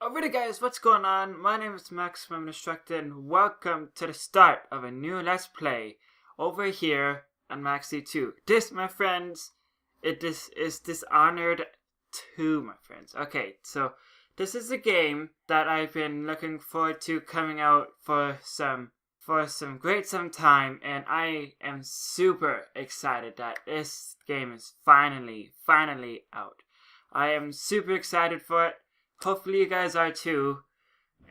Alrighty guys, what's going on? My name is Maximum Instructor and welcome to the start of a new Let's Play over here on Maxi 2. This, my friends, is Dishonored 2, my friends. Okay, so this is a game that I've been looking forward to coming out for some time, and I am super excited that this game is finally out. I am super excited for it. Hopefully you guys are too.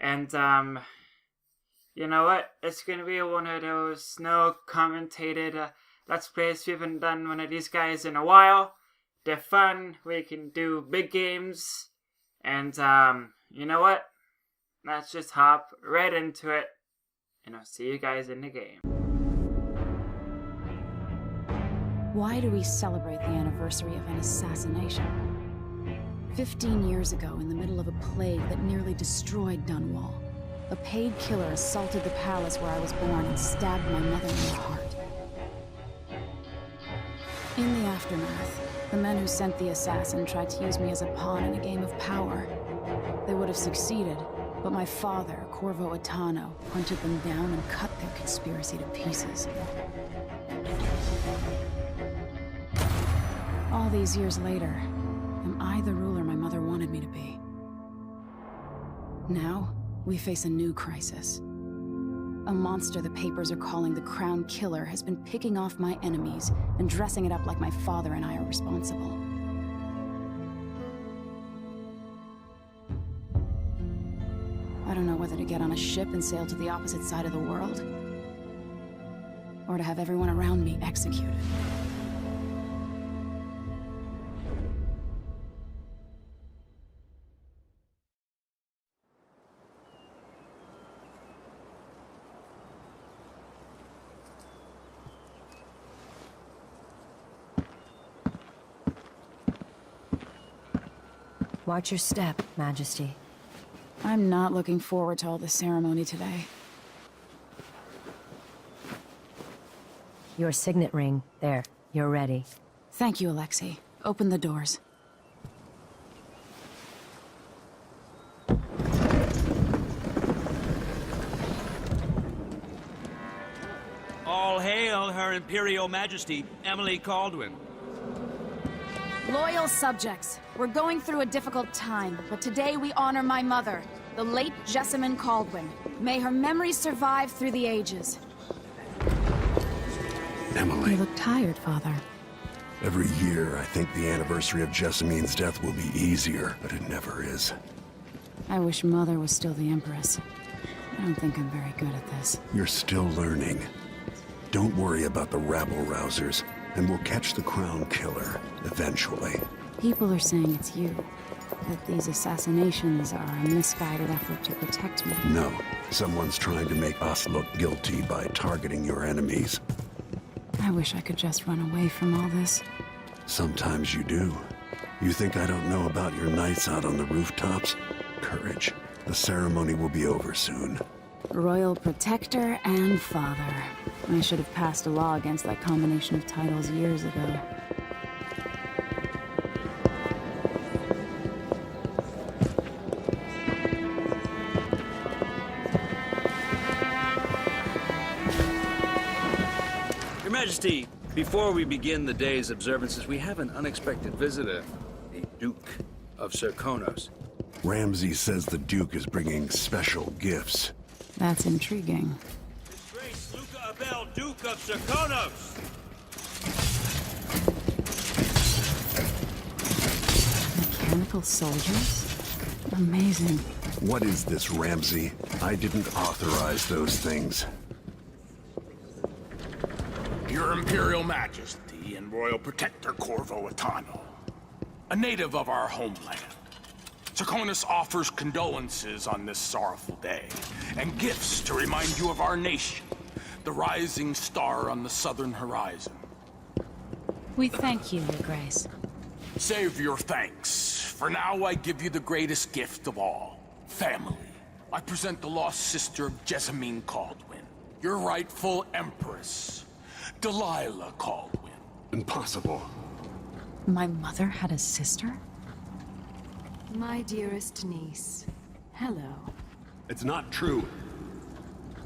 And you know what? It's gonna be one of those no commentated Let's Plays. We haven't done one of these guys in a while. They're fun. We can do big games. And you know what? Let's just hop right into it. And I'll see you guys in the game. Why do we celebrate the anniversary of an assassination? 15 years ago, in the middle of a plague that nearly destroyed Dunwall, a paid killer assaulted the palace where I was born and stabbed my mother in the heart. In the aftermath, the men who sent the assassin tried to use me as a pawn in a game of power. They would have succeeded, but my father, Corvo Attano, hunted them down and cut their conspiracy to pieces. All these years later, am I the ruler my mother wanted me to be? Now, we face a new crisis. A monster the papers are calling the Crown Killer has been picking off my enemies and dressing it up like my father and I are responsible. I don't know whether to get on a ship and sail to the opposite side of the world, or to have everyone around me executed. Watch your step, Majesty. I'm not looking forward to all the ceremony today. Your signet ring. There. You're ready. Thank you, Alexei. Open the doors. All hail Her Imperial Majesty, Emily Caldwin. Loyal subjects, we're going through a difficult time, but today we honor my mother, the late Jessamine Caldwin. May her memory survive through the ages. Emily. You look tired, Father. Every year, I think the anniversary of Jessamine's death will be easier, but it never is. I wish Mother was still the Empress. I don't think I'm very good at this. You're still learning. Don't worry about the rabble-rousers, and we'll catch the Crown Killer, eventually. People are saying it's you. That these assassinations are a misguided effort to protect me. No, someone's trying to make us look guilty by targeting your enemies. I wish I could just run away from all this. Sometimes you do. You think I don't know about your nights out on the rooftops? Courage. The ceremony will be over soon. Royal Protector and Father. I should have passed a law against that combination of titles years ago. Your Majesty, before we begin the day's observances, we have an unexpected visitor, the Duke of Serkonos. Ramsay says the Duke is bringing special gifts. That's intriguing. His Grace Luca Abel, Duke of Serkonos! Mechanical soldiers? Amazing. What is this, Ramsay? I didn't authorize those things. Your Imperial Majesty and Royal Protector Corvo Attano, a native of our homeland. Serkonos offers condolences on this sorrowful day, and gifts to remind you of our nation, the rising star on the southern horizon. We thank you, Your Grace. Save your thanks. For now, I give you the greatest gift of all, family. I present the lost sister of Jessamine Caldwin, your rightful Empress, Delilah Caldwin. Impossible. My mother had a sister? My dearest niece, Hello. It's not true.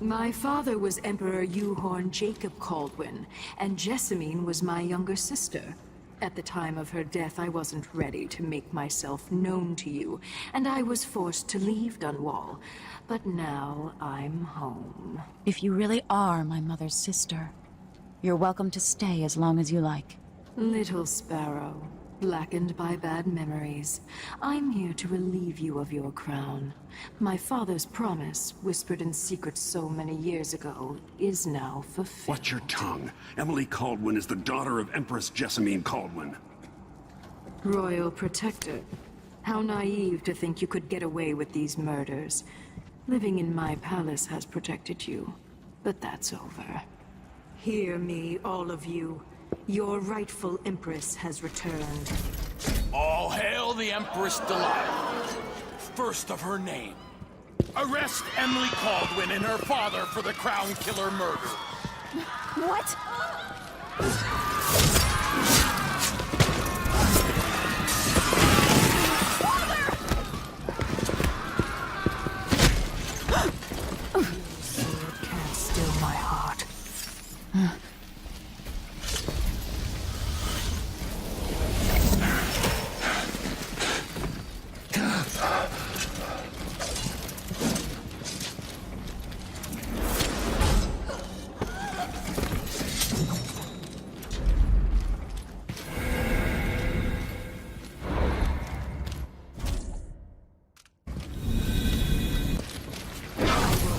My father was Emperor Yuhorn Jacob Kaldwin, and Jessamine was my younger sister. At the time of her death, I wasn't ready to make myself known to you, and I was forced to leave Dunwall. But now I'm home. If you really are my mother's sister, you're welcome to stay as long as you like. Little sparrow, blackened by bad memories, I'm here to relieve you of your crown. My father's promise, whispered in secret so many years ago, is now fulfilled. Watch your tongue. Emily Kaldwin is the daughter of Empress Jessamine Kaldwin. Royal Protector. How naive to think you could get away with these murders. Living in my palace has protected you, but that's over. Hear me, all of you. Your rightful Empress has returned. All hail the Empress Delilah, first of her name. Arrest Emily Kaldwin and her father for the Crown Killer murder. What? Sword can't still my heart.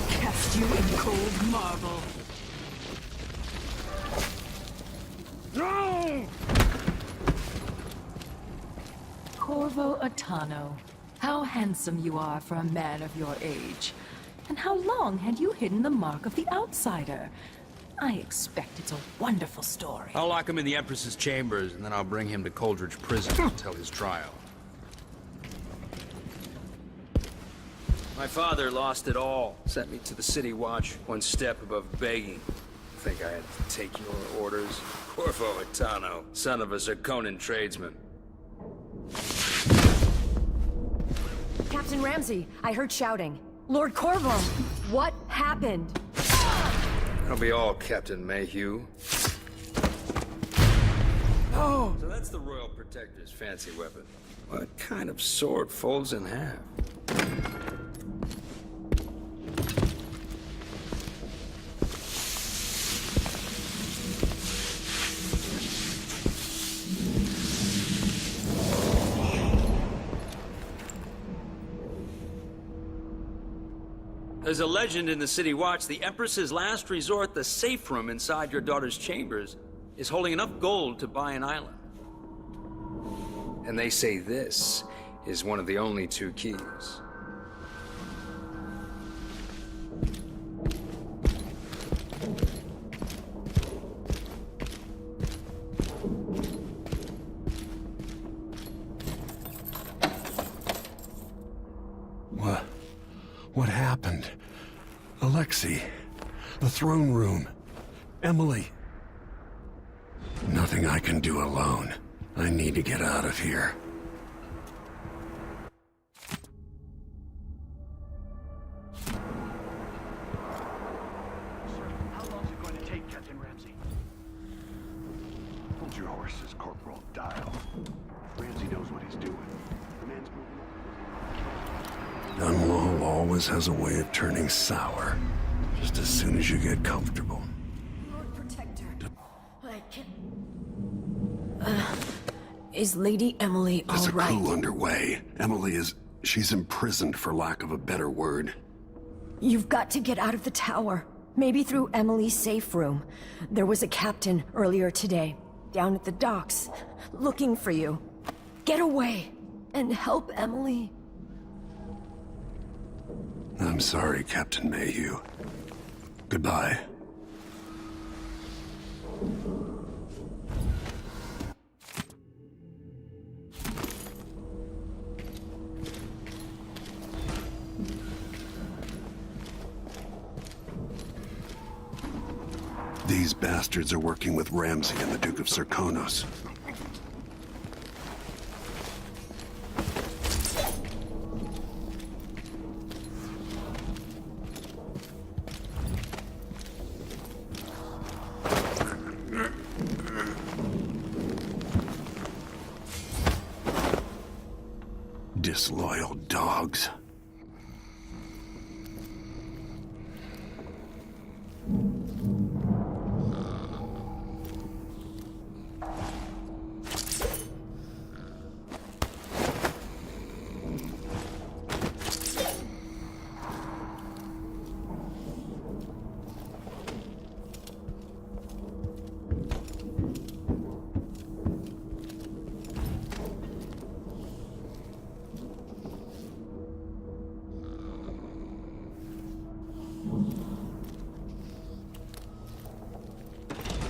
Cast you in cold marble. No! Corvo Atano, how handsome you are for a man of your age. And how long had you hidden the mark of the outsider? I expect it's a wonderful story. I'll lock him in the Empress's chambers, and then I'll bring him to Coldridge Prison until his trial. My father lost it all. Sent me to the City Watch, one step above begging. Think I had to take your orders? Corvo Atano, son of a Zirconan tradesman. Captain Ramsey, I heard shouting. Lord Corvo, what happened? That'll be all, Captain Mayhew. Oh! So that's the Royal Protector's fancy weapon. What kind of sword folds in half? There's a legend in the City Watch, the Empress's last resort, the safe room inside your daughter's chambers, is holding enough gold to buy an island. And they say this is one of the only two keys. What happened? Alexei, the throne room, Emily. Nothing I can do alone. I need to get out of here. How long is it going to take, Captain Ramsey? Hold your horses, Corporal Dial. Ramsey knows what he's doing. The man's moving. Dunwall always has a way of turning sour, just as soon as you get comfortable. Lord Protector, I can't... is Lady Emily all There's a right? coup underway. Emily is... she's imprisoned, for lack of a better word. You've got to get out of the tower. Maybe through Emily's safe room. There was a captain earlier today, down at the docks, looking for you. Get away, and help Emily. I'm sorry, Captain Mayhew. Goodbye. These bastards are working with Ramsey and the Duke of Zirconos. Disloyal dogs.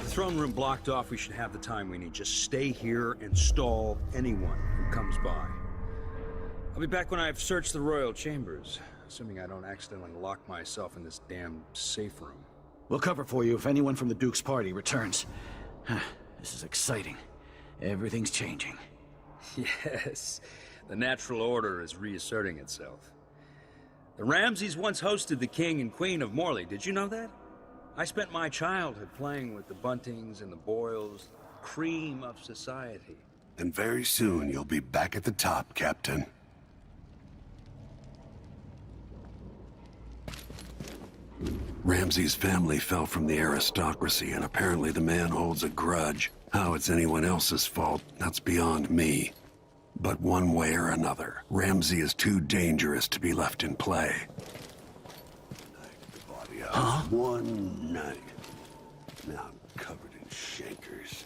Throne room blocked off. We should have the time we need. Just stay here and stall anyone who comes by. I'll be back when I've searched the royal chambers, assuming I don't accidentally lock myself in this damn safe room. We'll cover for you if anyone from the Duke's party returns. This is exciting. Everything's changing. Yes, the natural order is reasserting itself. The Ramseys once hosted the king and queen of Morley. Did you know that? I spent my childhood playing with the Buntings and the Boyles, the cream of society. And very soon you'll be back at the top, Captain. Ramsey's family fell from the aristocracy, and apparently the man holds a grudge. How it's anyone else's fault, that's beyond me. But one way or another, Ramsey is too dangerous to be left in play. Huh? One night. Now I'm covered in shankers.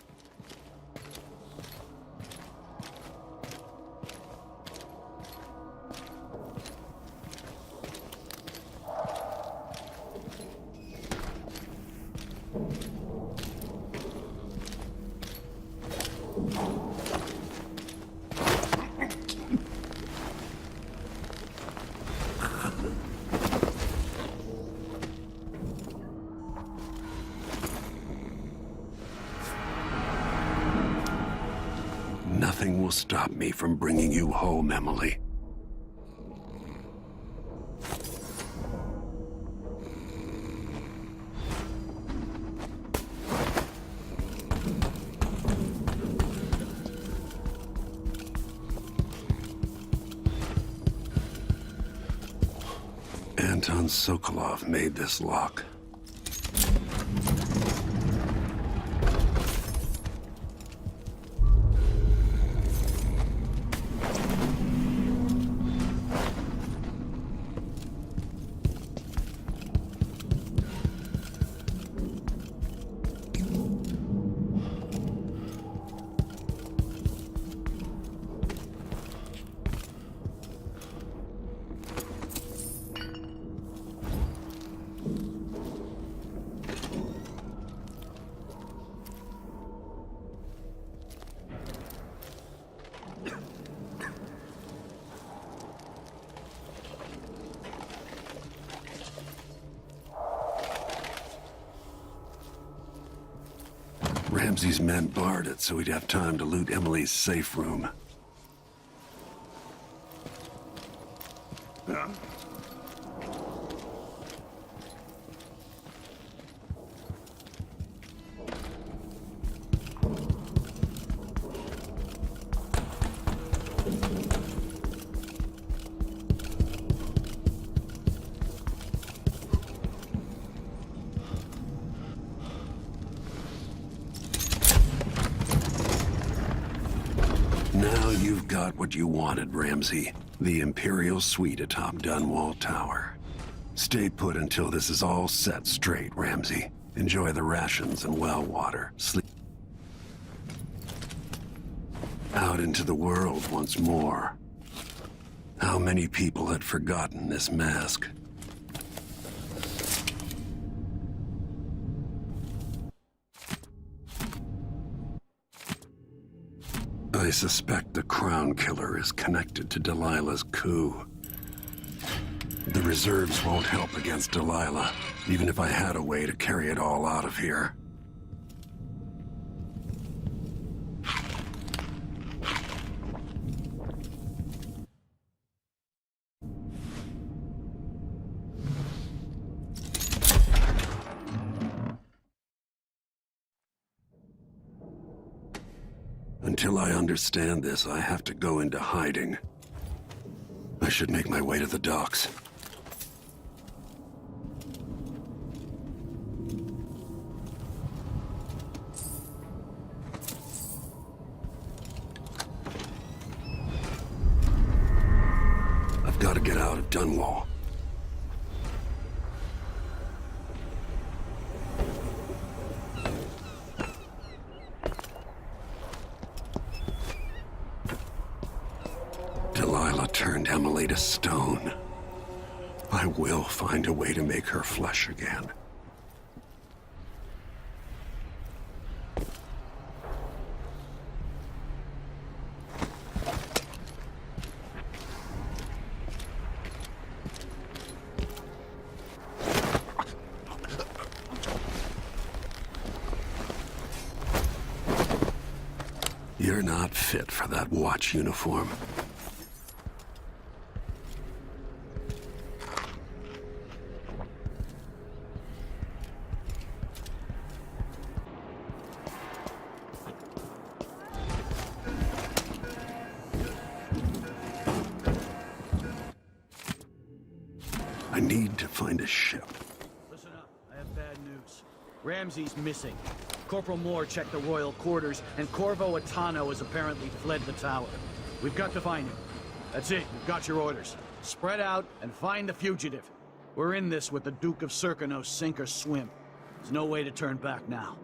Nothing will stop me from bringing you home, Emily. Anton Sokolov made this lock. Ramsey's men barred it so he'd have time to loot Emily's safe room. Now you've got what you wanted, Ramsey. The Imperial Suite atop Dunwall Tower. Stay put until this is all set straight, Ramsey. Enjoy the rations and well water. Sleep out into the world once more. How many people had forgotten this mask? I suspect the Crown Killer is connected to Delilah's coup. The reserves won't help against Delilah, even if I had a way to carry it all out of here. Until I understand this, I have to go into hiding. I should make my way to the docks. I've got to get out of Dunwall. Delilah turned Emily to stone. I will find a way to make her flesh again. You're not fit for that watch uniform. I need to find a ship. Listen up, I have bad news. Ramsey's missing. Corporal Moore checked the royal quarters, and Corvo Atano has apparently fled the tower. We've got to find him. That's it, we've got your orders. Spread out and find the fugitive. We're in this with the Duke of Serkonos, sink or swim. There's no way to turn back now.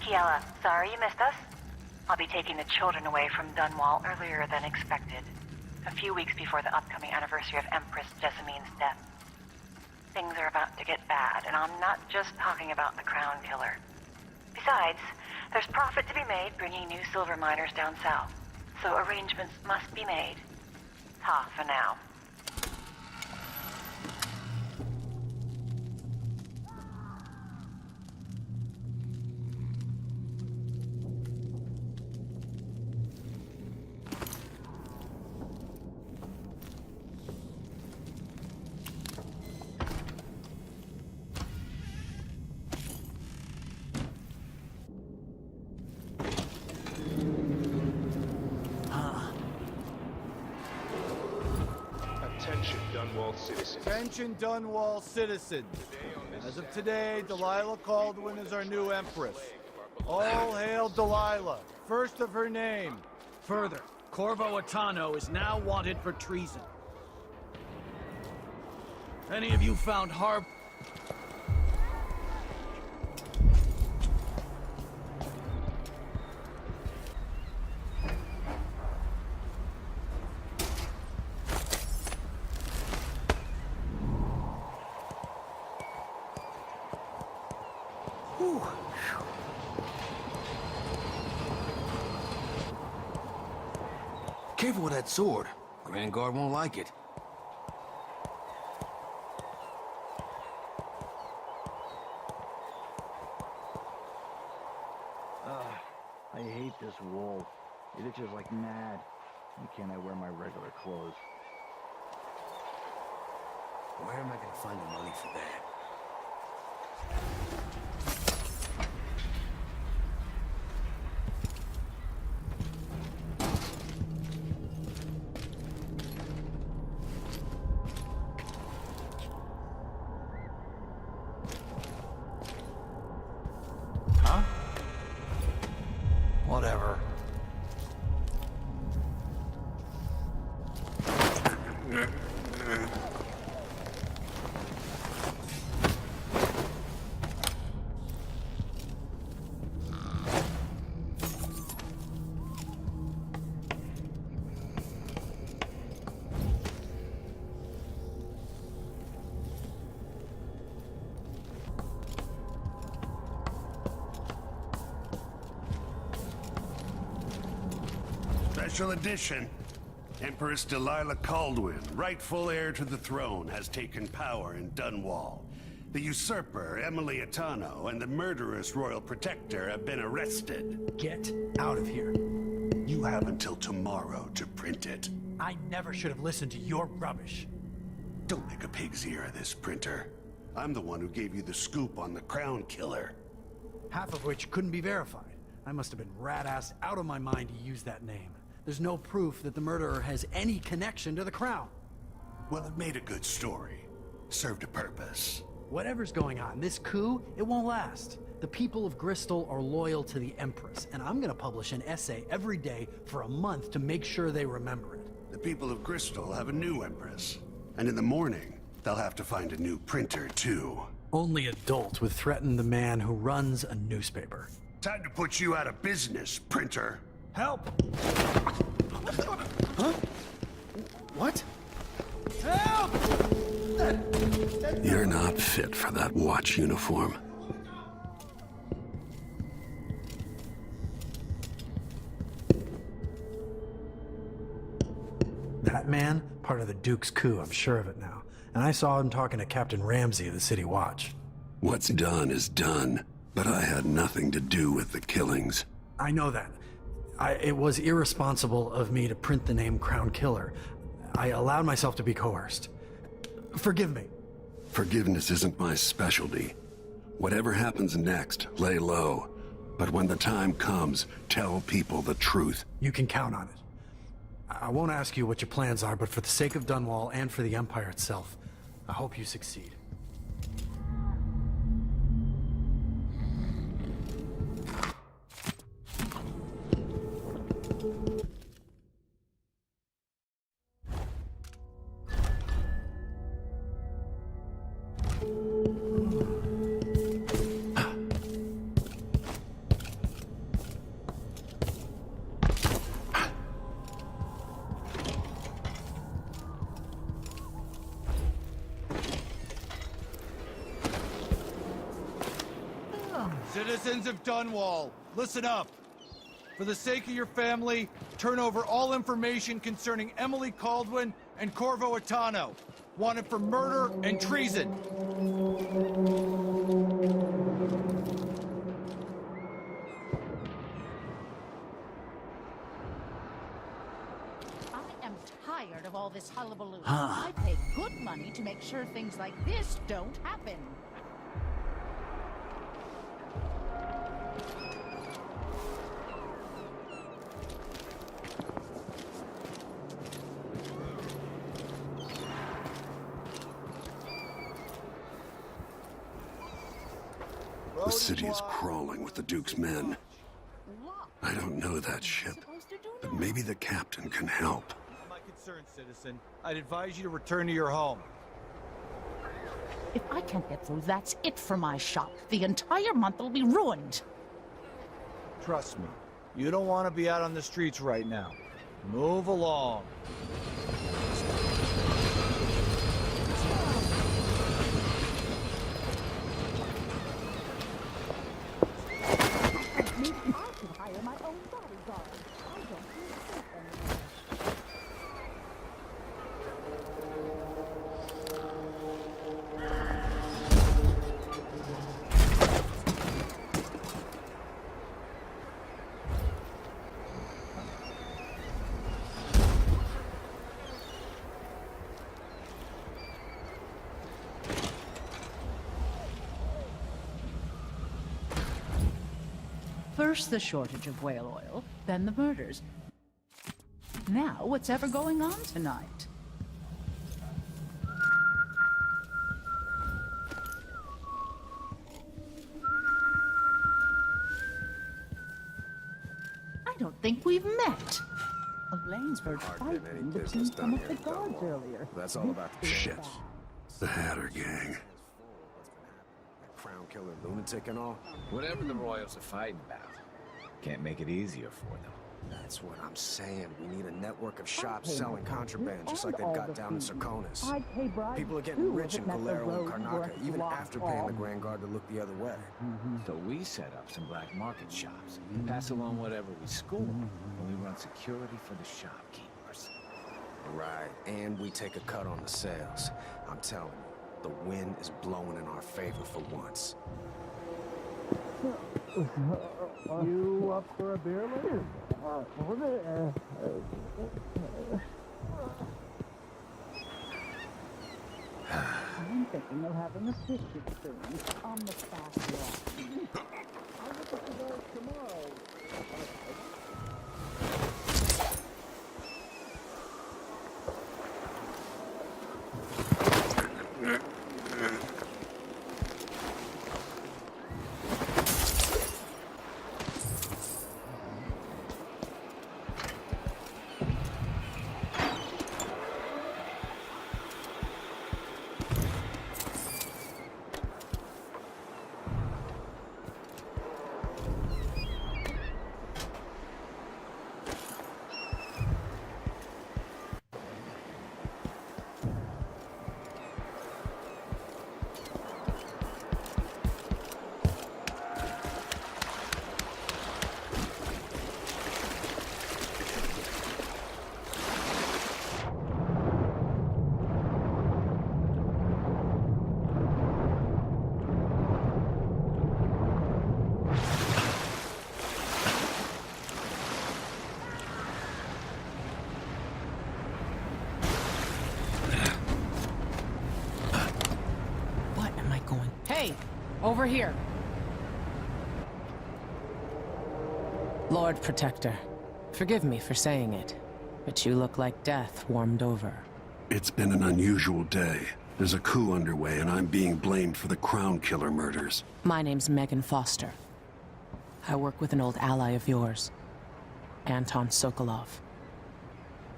Kiela, sorry you missed us. I'll be taking the children away from Dunwall earlier than expected. A few weeks before the upcoming anniversary of Empress Jessamine's death. Things are about to get bad, and I'm not just talking about the Crown Killer. Besides, there's profit to be made bringing new silver miners down south. So arrangements must be made. Ta for now. Attention Dunwall citizens. As of today, Delilah Caldwin is our new Empress. All hail Delilah, first of her name. Further, Corvo Atano is now wanted for treason. Any of you found Harb? Careful with that sword. Grand Guard won't like it. I hate this wool. It itches like mad. Why can't I wear my regular clothes? Where am I gonna find the money for that? Huh? Whatever. Special edition. Empress Delilah Caldwin, rightful heir to the throne, has taken power in Dunwall. The usurper, Emily Atano, and the murderous royal protector have been arrested. Get out of here. You have until tomorrow to print it. I never should have listened to your rubbish. Don't make a pig's ear of this, printer. I'm the one who gave you the scoop on the Crown Killer. Half of which couldn't be verified. I must have been rat-assed out of my mind to use that name. There's no proof that the murderer has any connection to the Crown. Well, it made a good story. Served a purpose. Whatever's going on, this coup, it won't last. The people of Bristol are loyal to the Empress, and I'm gonna publish an essay every day for a month to make sure they remember it. The people of Bristol have a new Empress. And in the morning, they'll have to find a new printer, too. Only adults would threaten the man who runs a newspaper. Time to put you out of business, printer. Help! Huh? What? Help! You're not fit for that watch uniform. That man, part of the Duke's coup, I'm sure of it now. And I saw him talking to Captain Ramsey of the City Watch. What's done is done, but I had nothing to do with the killings. I know that. It was irresponsible of me to print the name Crown Killer. I allowed myself to be coerced. Forgive me. Forgiveness isn't my specialty. Whatever happens next, lay low. But when the time comes, tell people the truth. You can count on it. I won't ask you what your plans are, but for the sake of Dunwall and for the Empire itself, I hope you succeed. Citizens of Dunwall, listen up. For the sake of your family, turn over all information concerning Emily Caldwin and Corvo Atano, wanted for murder and treason. I am tired of all this hullabaloo. I pay good money to make sure things like this don't happen. The city is crawling with the Duke's men. I don't know that ship, but maybe the captain can help. My concern, citizen. I'd advise you to return to your home. If I can't get through, that's it for my shop. The entire month will be ruined. Trust me, you don't want to be out on the streets right now. Move along. Maybe I should hire my own bodyguard. I don't feel safe anymore. First the shortage of whale oil, then the murders. Now what's ever going on tonight? I don't think we've met. Elaine's heard fighting between some of the guards earlier. That's all about the Shit. The Hatter gang. crown killer lunatic and all. Whatever the Royals are fighting about, can't make it easier for them. That's what I'm saying. We need a network of shops selling contraband, just like they've got down in Serconis. People are getting rich in Galero and Karnaca, even after paying the Grand Guard to look the other way. So we set up some black market shops, pass along whatever we score, and we run security for the shopkeepers. Right, and we take a cut on the sales. I'm telling you, the wind is blowing in our favor for once. You up for a beer later? I'm thinking of having a fish experience on the fast walk. I'll look at you guys tomorrow. Hey, over here. Lord Protector, forgive me for saying it, but you look like death warmed over. It's been an unusual day. There's a coup underway, and I'm being blamed for the Crown Killer murders. My name's Megan Foster. I work with an old ally of yours, Anton Sokolov.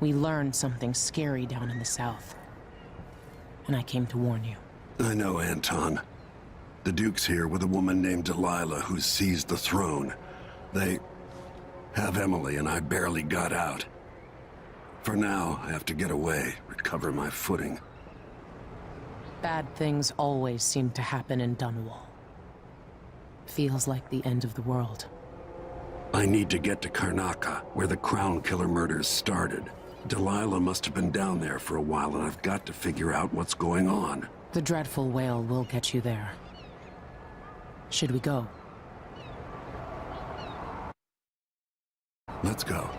We learned something scary down in the south, and I came to warn you. I know Anton. The Duke's here with a woman named Delilah who's seized the throne. They have Emily, and I barely got out. For now, I have to get away, recover my footing. Bad things always seem to happen in Dunwall. Feels like the end of the world. I need to get to Karnaca, where the Crown Killer murders started. Delilah must have been down there for a while, and I've got to figure out what's going on. The dreadful whale will get you there. Should we go? Let's go.